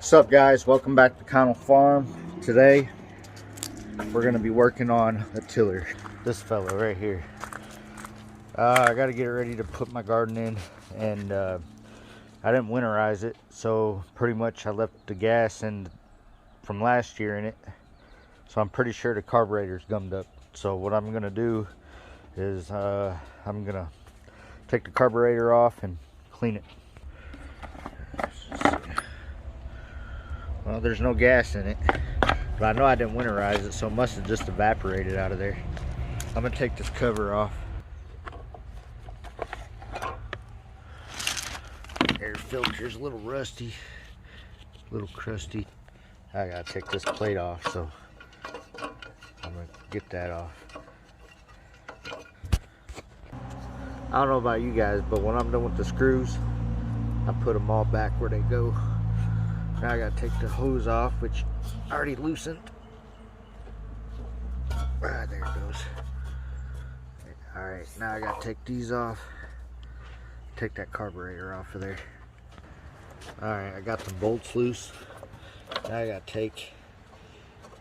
What's up, guys? Welcome back to Connell Farm. Today we're going to be working on a tiller. This fella right here. I got to get it ready to put my garden in, and I didn't winterize it, so pretty much I left the gas in from last year in it, so I'm pretty sure the carburetor's gummed up. So what I'm going to do is I'm going to take the carburetor off and clean it. Well, there's no gas in it, but I know I didn't winterize it, so it must have just evaporated out of there. I'm gonna take this cover off. Air filter's a little rusty, a little crusty. I gotta take this plate off, so I'm gonna get that off. I don't know about you guys, but when I'm done with the screws, I put them all back where they go. Now I gotta take the hose off, which I already loosened. Ah, there it goes. Alright, now I gotta take these off. Take that carburetor off of there. Alright, I got the bolts loose. Now I gotta take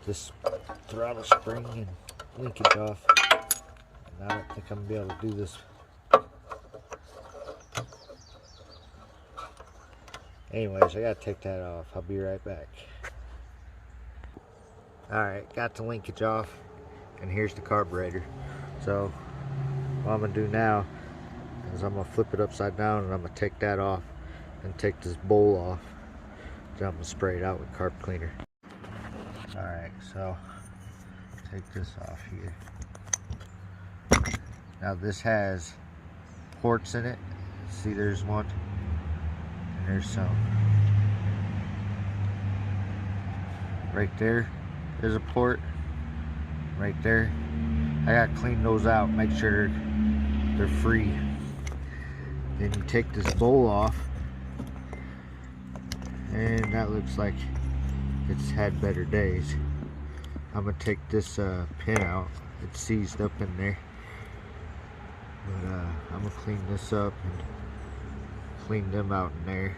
this throttle spring and linkage off. And I don't think I'm gonna be able to do this. Anyways, I gotta take that off. I'll be right back. Alright, got the linkage off, and here's the carburetor. So what I'm gonna do now is I'm gonna flip it upside down, and I'm gonna take that off and take this bowl off. Then I'm gonna spray it out with carb cleaner. Alright, so take this off here. Now this has ports in it. See, there's one. There's some right there. There's a port right there. I gotta clean those out, make sure they're free. Then you take this bowl off, and that looks like it's had better days. I'm gonna take this pin out. It's seized up in there, but I'm gonna clean this up and clean them out in there.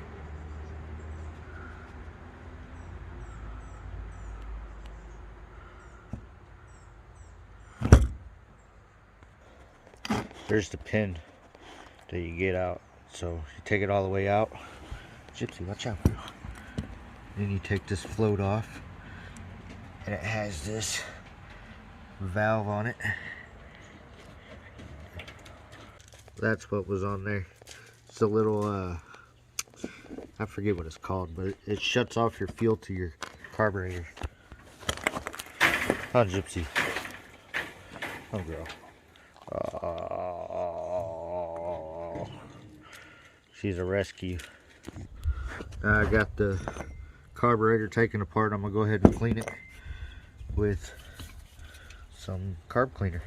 There's the pin that you get out. So you take it all the way out. Gypsy, watch out. Then you take this float off, and it has this valve on it. That's what was on there. It's a little I forget what it's called, but it shuts off your fuel to your carburetor. Oh, Gypsy. Oh, girl. Oh, she's a rescue. Now I got the carburetor taken apart. I'm gonna go ahead and clean it with some carb cleaner.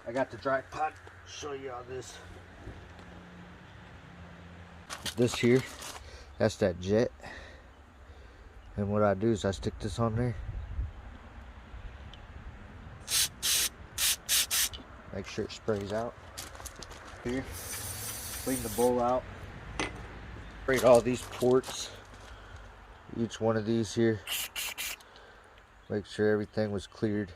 I got the dry pot. Show you all this. This here, that's that jet, and what I do is I stick this on there, make sure it sprays out. Here, clean the bowl out, sprayed all these ports, each one of these here, make sure everything was cleared.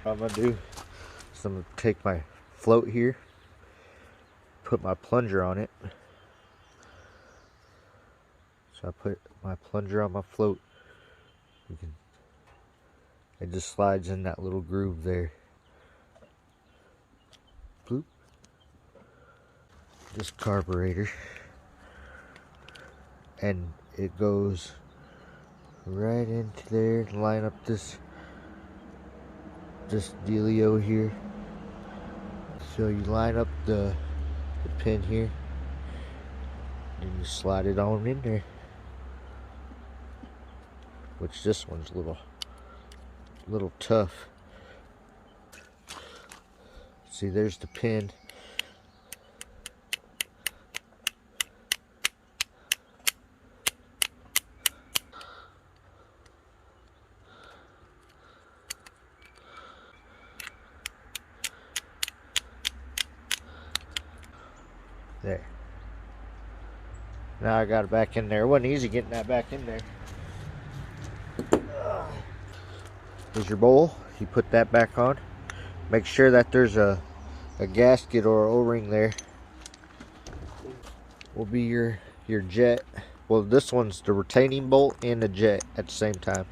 What I'm gonna do is I'm gonna take my float here, put my plunger on it. So I put my plunger on my float. It just slides in that little groove there. Bloop. This carburetor, and it goes right into there. Line up this dealio here. So you line up the pin here, and you slide it on in there. Which this one's a little tough. See, there's the pin. There. Now I got it back in there. It wasn't easy getting that back in there. Here's your bowl. You put that back on. Make sure that there's a gasket or O-ring there. Will be your jet. Well, this one's the retaining bolt and the jet at the same time.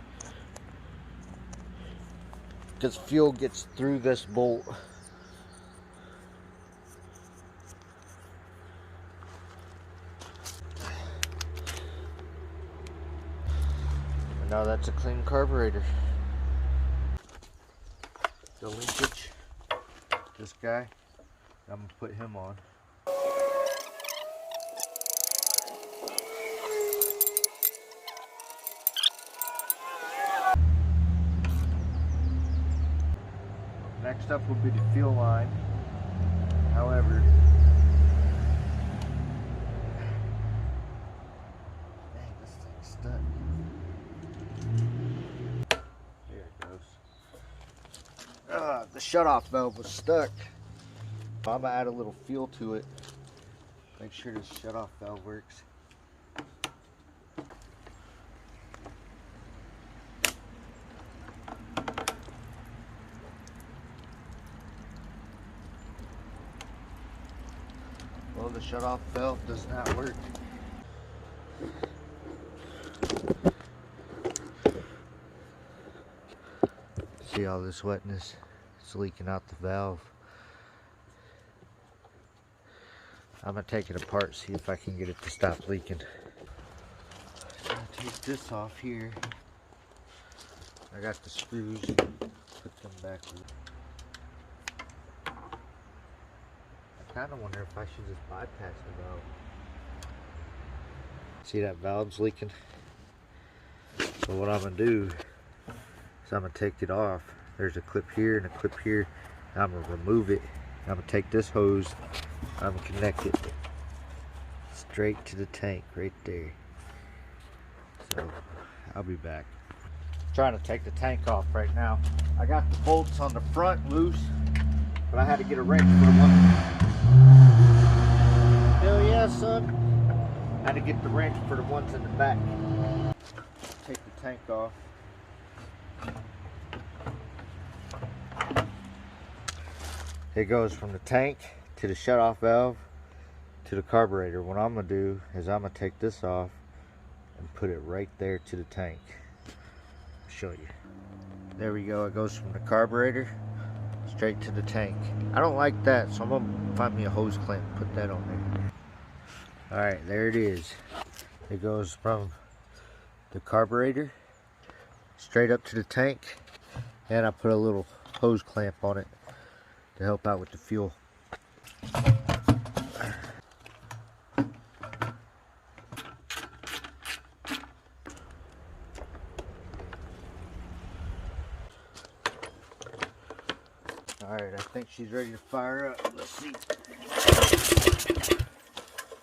Because fuel gets through this bolt. And now that's a clean carburetor. The linkage, this guy, I'm gonna put him on. Next up will be the fuel line. However, dang, this thing's stuck. There it goes. The shutoff valve was stuck. I'm gonna add a little fuel to it. Make sure the shutoff valve works. Well, the shutoff valve does not work. See all this wetness? It's leaking out the valve. I'm gonna take it apart, see if I can get it to stop leaking. I'm gonna take this off here. I got the screws. Put them back. I kind of wonder if I should just bypass the valve. See that valve's leaking? So what I'm gonna do is I'm gonna take it off. There's a clip here and a clip here. I'm gonna remove it. I'm gonna take this hose. I'm gonna connect it straight to the tank right there. So I'll be back. Trying to take the tank off right now. I got the bolts on the front loose, but I had to get a wrench for the one. Hell yeah, son. I had to get the wrench for the ones in the back. Take the tank off. It goes from the tank to the shutoff valve to the carburetor. What I'm gonna do is I'm gonna take this off and put it right there to the tank. I'll show you. There we go. It goes from the carburetor straight to the tank. I don't like that, so I'm gonna find me a hose clamp and put that on there. Alright, there it is. It goes from the carburetor straight up to the tank, and I put a little hose clamp on it to help out with the fuel. Alright, I think she's ready to fire up. Let's see.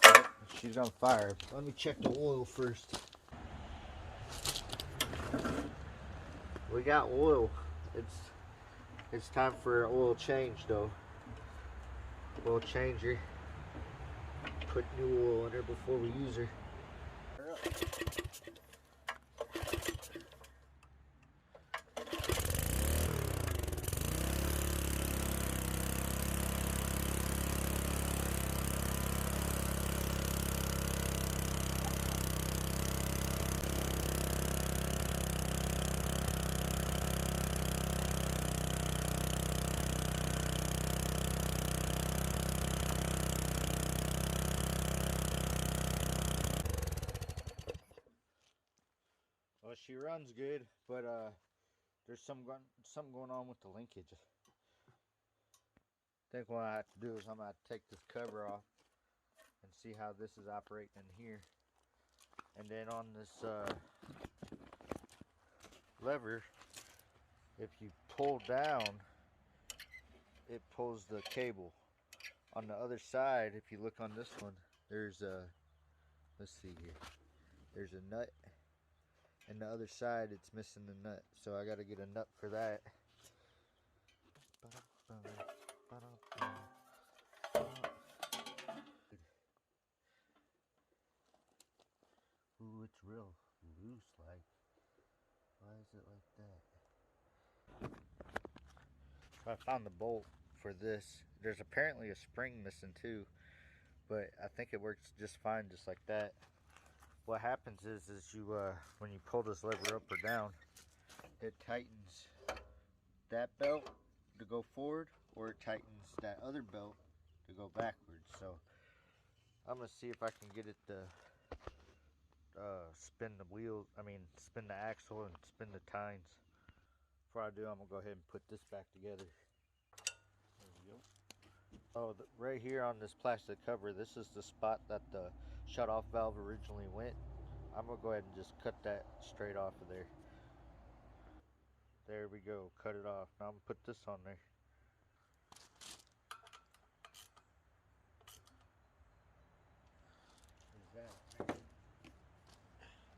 Yep, she's on fire. Let me check the oil first. We got oil. It's time for an oil change though. Oil changer. Put new oil in her before we use her. Well, she runs good, but there's something going on with the linkage. I think what I have to do is I'm going to take this cover off and see how this is operating in here. And then on this lever, if you pull down, it pulls the cable. On the other side, if you look on this one, there's a, let's see here, there's a nut, and the other side it's missing the nut, so I got to get a nut for that. Ooh, it's real loose, like, why is it like that? So I found the bolt for this. There's apparently a spring missing too, but I think it works just fine just like that. What happens is you when you pull this lever up or down, it tightens that belt to go forward, or it tightens that other belt to go backwards. So I'm gonna see if I can get it to spin the wheel, spin the axle and spin the tines. Before I do, I'm gonna go ahead and put this back together. There we go. Oh, right here on this plastic cover, this is the spot that the shut-off valve originally went. I'm gonna go ahead and just cut that straight off of there. There we go, cut it off. Now I'm gonna put this on there.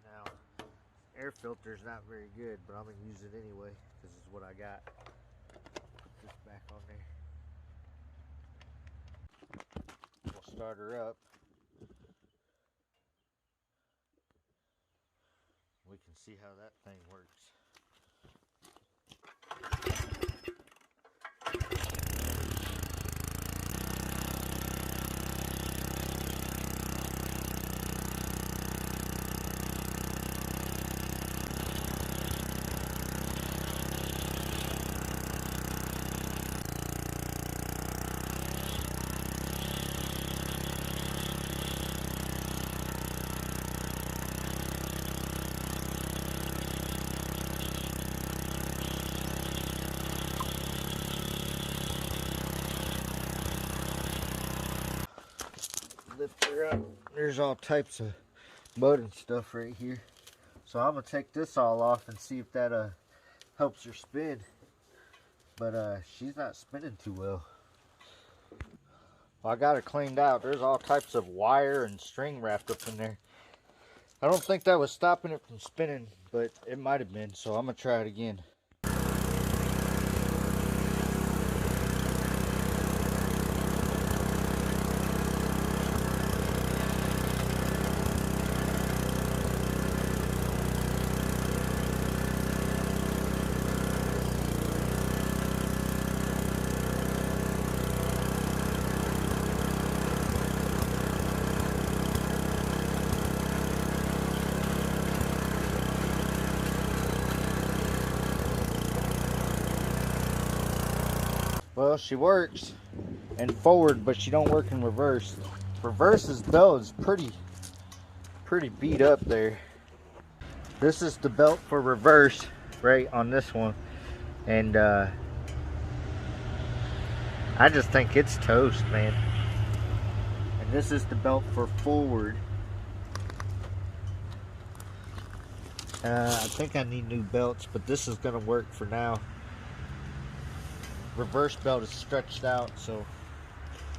Now, air filter is not very good, but I'm gonna use it anyway because it's what I got. Put this back on there. We'll start her up. We can see how that thing works. Lift her up. There's all types of mud and stuff right here. So I'm gonna take this all off and see if that helps her spin. But she's not spinning too well. Well, I got her cleaned out. There's all types of wire and string wrapped up in there. I don't think that was stopping it from spinning, but it might have been, so I'm gonna try it again. Well, she works in forward, but she don't work in reverse. Reverse's belt is pretty beat up there. This is the belt for reverse right on this one, and I just think it's toast, man. And this is the belt for forward. I think I need new belts, but this is gonna work for now. Reverse belt is stretched out, so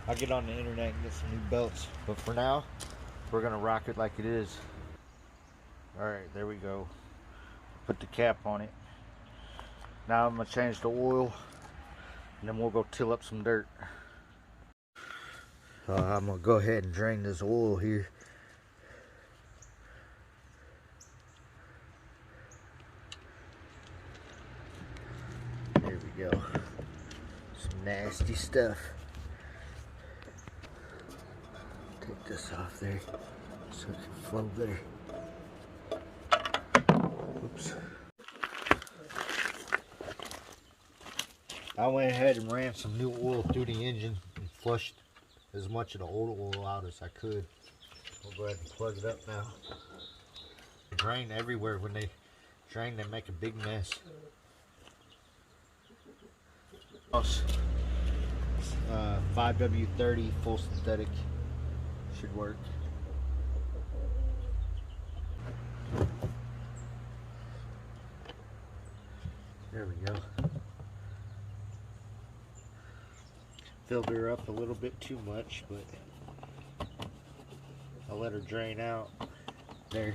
I'll get on the internet and get some new belts. But for now, we're gonna rock it like it is. Alright, there we go. Put the cap on it. Now I'm gonna change the oil, and then we'll go till up some dirt. I'm gonna go ahead and drain this oil here. There we go. Some nasty stuff. Take this off there so it can flow better. Oops. I went ahead and ran some new oil through the engine and flushed as much of the old oil out as I could. We'll go ahead and plug it up now. They drain everywhere. When they drain, they make a big mess. 5W30 full synthetic should work. There we go. filled her up a little bit too much, but I'll let her drain out. There.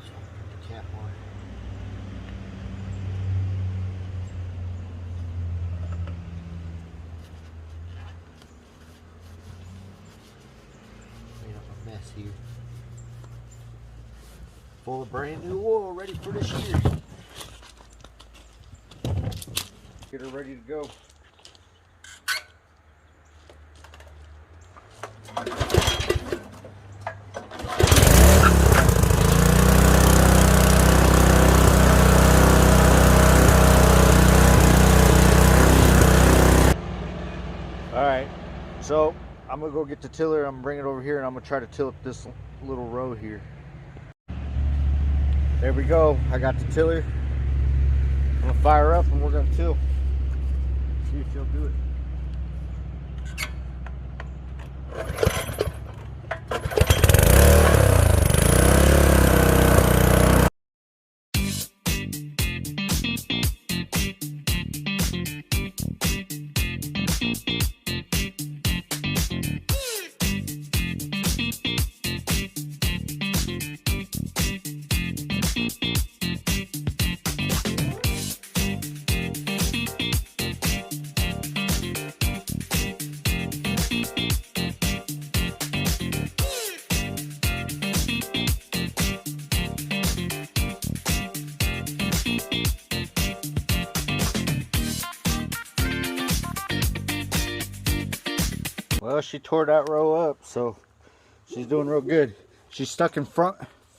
So I'll put the cap on. Made up a mess here. Full of brand new oil, ready for this year. Get her ready to go. Alright, so I'm gonna go get the tiller, I'm gonna bring it over here, and I'm gonna try to till up this little row here. There we go, I got the tiller. I'm gonna fire up and we're gonna till. See if she'll do it. Well, she tore that row up, so she's doing real good. She's stuck in front,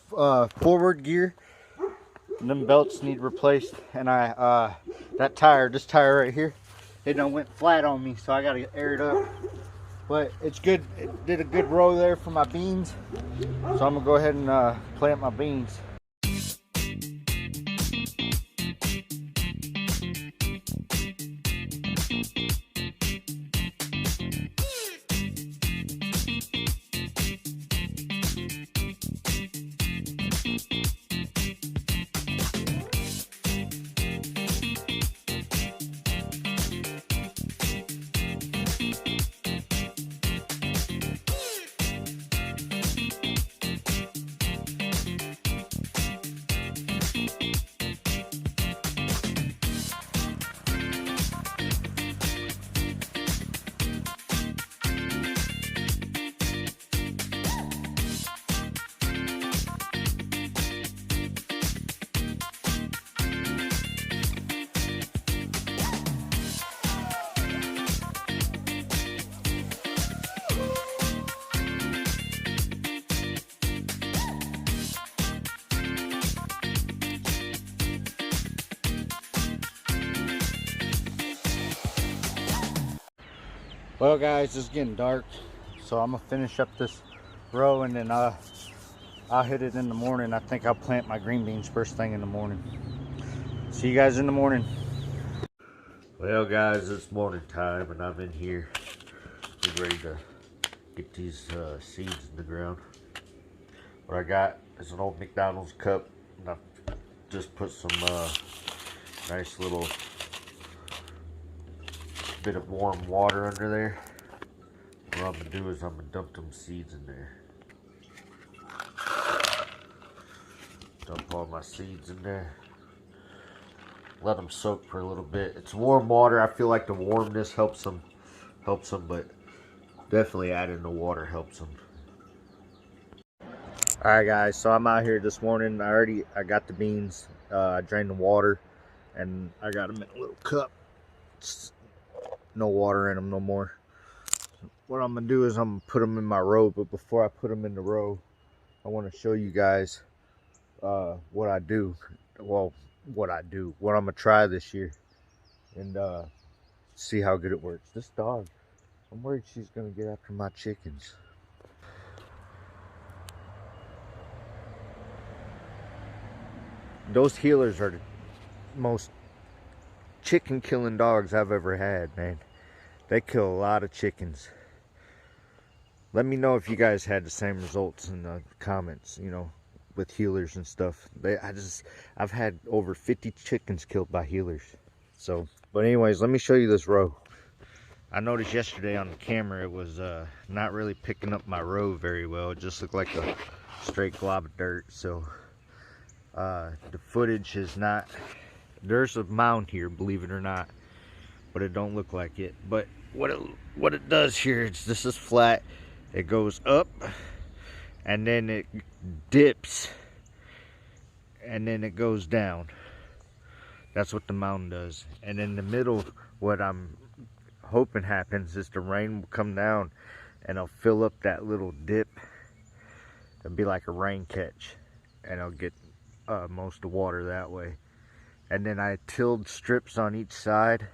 forward gear. And them belts need replaced. And this tire right here, it done went flat on me, so I gotta air it up. But it's good. It did a good row there for my beans. So I'm gonna go ahead and plant my beans. Well guys, it's getting dark, so I'm gonna finish up this row and then I'll hit it in the morning. I think I'll plant my green beans first thing in the morning. See you guys in the morning. Well guys, it's morning time and I'm in here getting ready to get these seeds in the ground. What I got is an old McDonald's cup, and I've just put some nice little bit of warm water under there. What I'm gonna do is I'm gonna dump them seeds in there. Dump all my seeds in there. Let them soak for a little bit. It's warm water. I feel like the warmness helps them, but definitely adding the water helps them. All right, guys. So I'm out here this morning. I got the beans. I drained the water, and I got them in a little cup. No water in them no more. What I'm gonna do is I'm gonna put them in my row, but before I put them in the row, I want to show you guys what I do. Well, what I'm gonna try this year, and see how good it works. This dog, I'm worried she's gonna get after my chickens. Those healers are the most chicken killing dogs I've ever had, man. They kill a lot of chickens. Let me know if you guys had the same results in the comments, you know, with healers and stuff. I've had over 50 chickens killed by healers. So, but anyways, let me show you this row. I noticed yesterday on the camera it was not really picking up my road very well. It just looked like a straight glob of dirt. So the footage is not, there's a mound here, believe it or not, but it don't look like it. But what it does here is, this is flat, it goes up and then it dips and then it goes down. That's what the mountain does. And in the middle, what I'm hoping happens is the rain will come down and it'll fill up that little dip. It'll be like a rain catch, and I'll get most of the water that way. And then I tilled strips on each side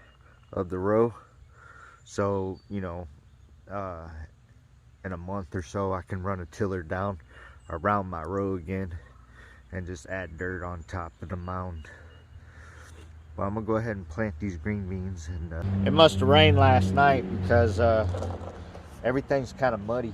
of the row, so you know, in a month or so I can run a tiller down around my row again and just add dirt on top of the mound. Well, I'm gonna go ahead and plant these green beans. And it must have rained last night because everything's kind of muddy.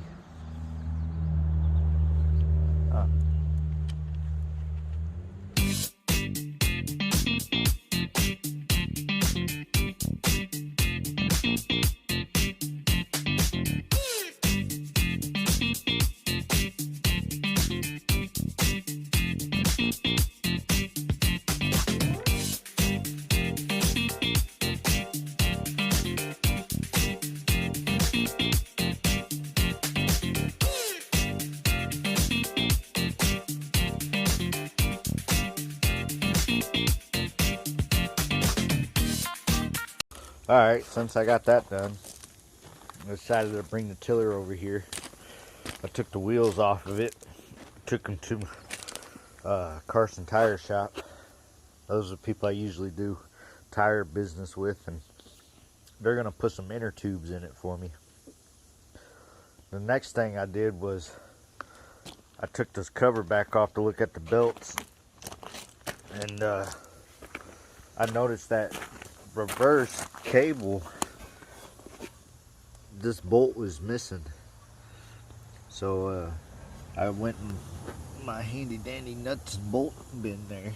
Alright, since I got that done, I decided to bring the tiller over here. I took the wheels off of it, took them to Carson Tire Shop. Those are the people I usually do tire business with, and they're going to put some inner tubes in it for me. The next thing I did was I took this cover back off to look at the belts, and I noticed that reverse cable, this bolt was missing. So I went in my handy dandy nuts and bolt bin there.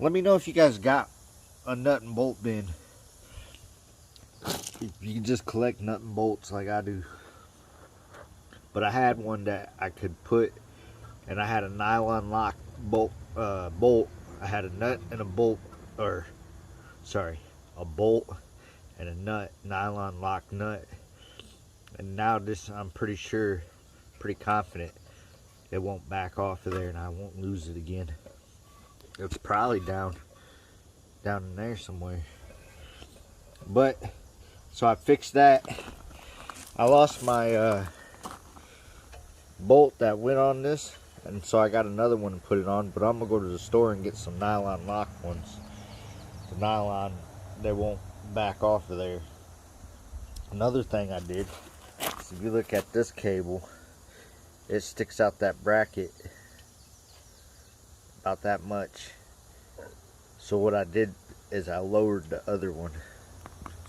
Let me know if you guys got a nut and bolt bin. You can just collect nut and bolts like I do. But I had one that I could put, and I had a nylon lock bolt. I had a nut and a bolt, or sorry, a bolt and a nut, nylon lock nut. And now this, I'm pretty sure, pretty confident it won't back off of there and I won't lose it again. It's probably down in there somewhere. But so I fixed that. I lost my bolt that went on this, and so I got another one and put it on. But I'm gonna go to the store and get some nylon lock ones. The nylon, they won't back off of there. Another thing I did is, if you look at this cable, it sticks out that bracket about that much. So what I did is I lowered the other one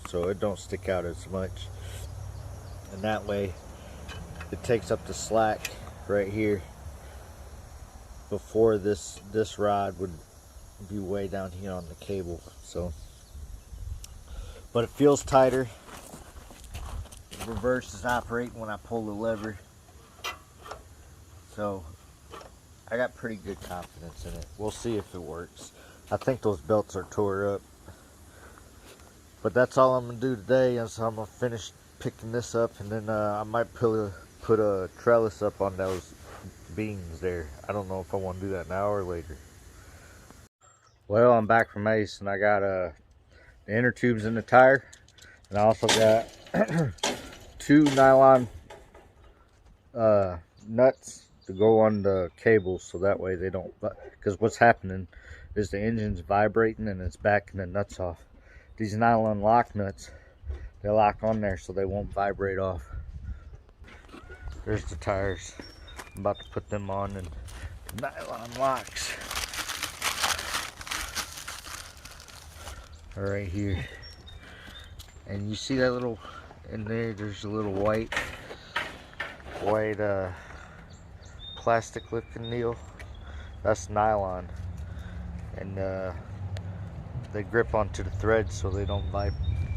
so it don't stick out as much, and that way it takes up the slack right here. Before this rod would be way down here on the cable. So, but it feels tighter. The reverse is operating when I pull the lever, so I got pretty good confidence in it. We'll see if it works. I think those belts are tore up. But that's all I'm gonna do today. Is I'm gonna finish picking this up, and then I might put a trellis up on those beams there. I don't know if I want to do that now or later. Well, I'm back from Ace, and I got the inner tubes in the tire, and I also got 2 nylon nuts to go on the cables, so that way they don't, because what's happening is the engine's vibrating and it's backing the nuts off. These nylon lock nuts, they lock on there so they won't vibrate off. There's the tires. I'm about to put them on, and the nylon locks are right here. And you see that little, in there, there's a little white plastic looking deal. That's nylon, and they grip onto the threads so they don't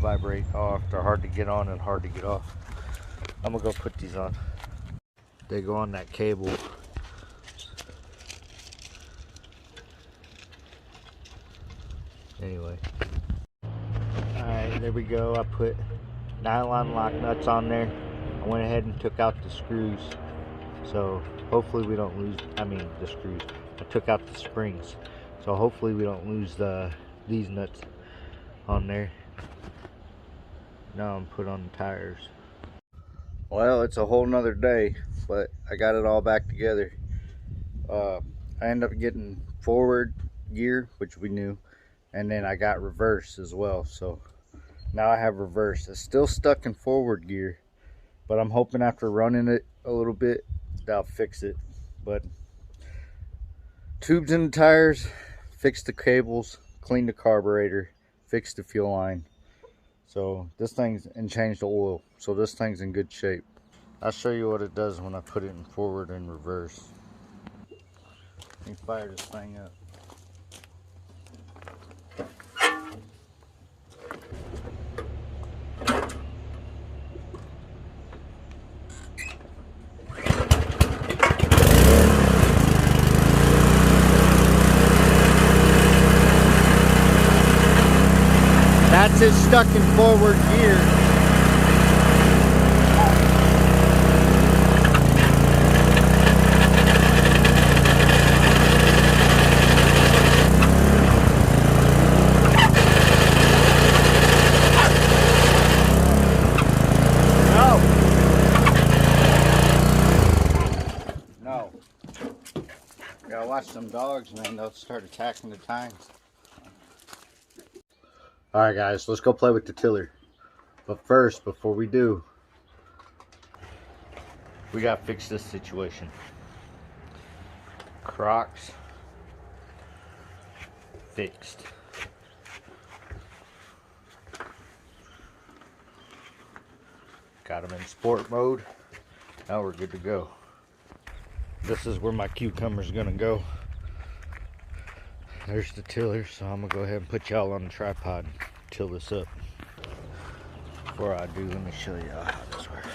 vibrate off. They're hard to get on and hard to get off. I'm gonna go put these on. They go on that cable. Anyway. Alright, there we go. I put nylon lock nuts on there. I went ahead and took out the screws. So hopefully we don't lose, the screws. I took out the springs. So hopefully we don't lose these nuts on there. Now I'm put on the tires. Well, it's a whole nother day, but I got it all back together. I ended up getting forward gear, which we knew, and then I got reverse as well. So now I have reverse. It's still stuck in forward gear, but I'm hoping after running it a little bit, that'll fix it. But tubes in the tires, fix the cables, clean the carburetor, fix the fuel line. So this thing's, and change the oil. So this thing's in good shape. I'll show you what it does when I put it in forward and reverse. Let me fire this thing up. That's it stuck in forward gear. No. Gotta watch some dogs, man. They'll start attacking the tines. Alright guys, let's go play with the tiller. But first, before we do, we gotta fix this situation. Crocs fixed. Got them in sport mode. Now we're good to go. This is where my cucumber's gonna go. There's the tiller, so I'm gonna go ahead and put y'all on the tripod and till this up. Before I do, let me show you how this works.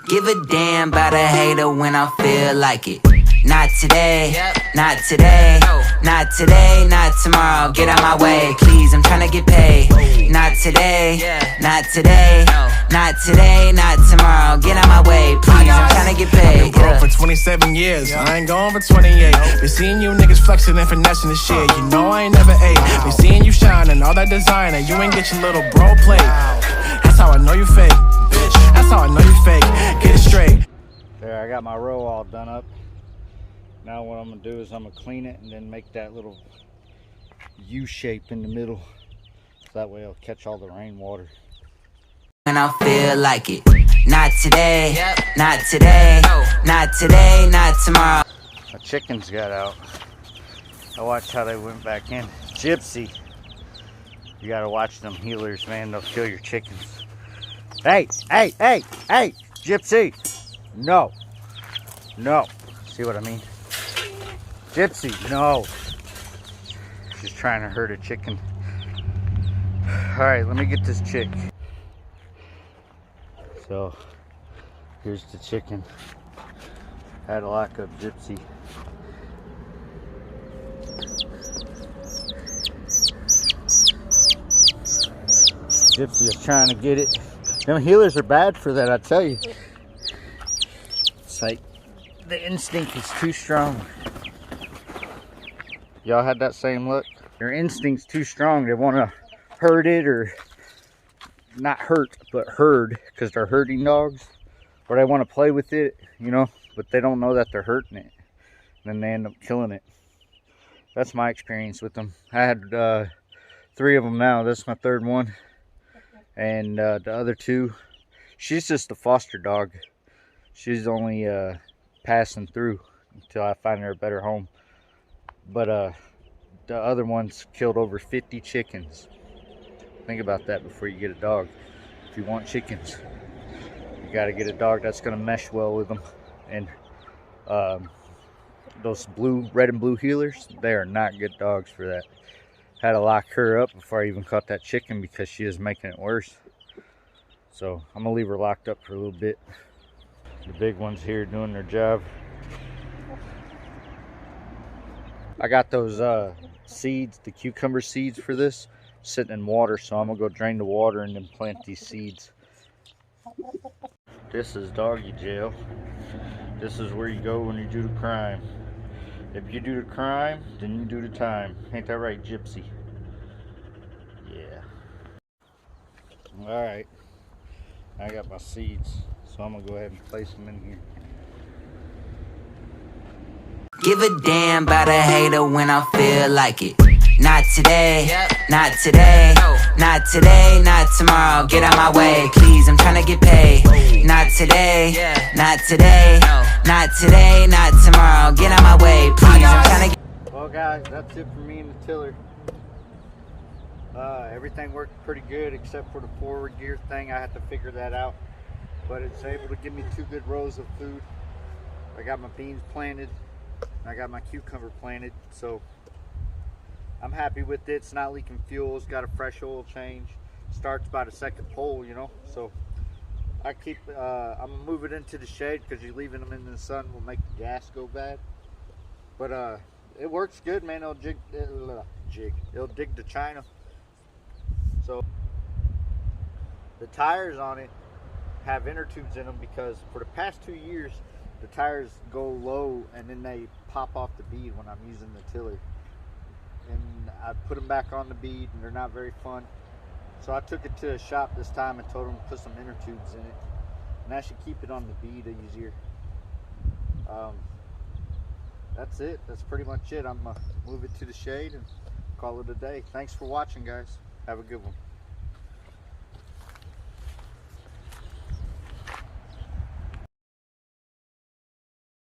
Give a damn about a hater when I feel like it. Not today, not today, not today, not tomorrow. Get out my way, please, I'm tryna get paid. Not today, not today, not today, not tomorrow. Get out my way, please, I'm tryna get paid. I've been broke for 27 years, I ain't going for 28. Been seeing you niggas flexing and finessing the shit. You know I ain't never ate. Been seeing you shining, all that designer. You ain't get your little bro plate. That's how I know you fake, bitch. That's how I know you fake. Get it straight. There, I got my row all done up. Now what I'm gonna do is I'm gonna clean it and then make that little U shape in the middle, so that way it'll catch all the rainwater. When I feel like it. Not today, not today, not today, not tomorrow. My chickens got out. I watched how they went back in. Gypsy. You gotta watch them healers, man. They'll kill your chickens. Hey, hey, hey, hey, Gypsy. No. No. See what I mean? Gypsy, no. She's trying to hurt a chicken. Alright, let me get this chick. So, here's the chicken. Had to lock up Gypsy. Gypsy is trying to get it. Them healers are bad for that, I tell you. It's like the instinct is too strong. Y'all had that same look? Their instinct's too strong. They want to hurt it, or not hurt, but herd, because they're herding dogs. Or they want to play with it, you know, but they don't know that they're hurting it. Then they end up killing it. That's my experience with them. I had 3 of them now. This is my 3rd one. And the other 2, she's just a foster dog. She's only passing through until I find her a better home. But the other ones killed over 50 chickens. Think about that before you get a dog. if you want chickens. You got to get a dog that's going to mesh well with them. And those red and blue healers, they are not good dogs for that. Had to lock her up before I even caught that chicken because she is making it worse. So I'm gonna leave her locked up for a little bit. The big ones here doing their job. I got those seeds, the cucumber seeds for this, sitting in water, so I'm gonna go drain the water and then plant these seeds. This is doggy jail. This is where you go when you do the crime. If you do the crime, then you do the time. Ain't that right, Gypsy? Yeah. Alright. I got my seeds, so I'm gonna go ahead and place them in here. Give a damn about a hater when I feel like it. Not today, not today, not today, not tomorrow. Get out my way, please, I'm tryna get paid. Not today, not today, not today, not tomorrow. Get out my way, please, I'm tryna get. Well guys, that's it for me and the tiller. Everything worked pretty good except for the forward gear thing. I had to figure that out, but it's able to give me 2 good rows of food. I got my beans planted and I got my cucumber planted, so I'm happy with it. It's not leaking fuel. It's got a fresh oil change. Starts by the second pole, you know. So I keep I'm gonna move it into the shade because you leaving them in the sun will make the gas go bad. But it works good, man. It'll it'll dig to China. So the tires on it have inner tubes in them because for the past 2 years the tires go low and then they pop off the bead when I'm using the tiller. And I put them back on the bead and they're not very fun. So I took it to a shop this time and told them to put some inner tubes in it. And that should keep it on the bead easier. That's it. That's pretty much it. I'm gonna move it to the shade and call it a day. Thanks for watching, guys. Have a good one.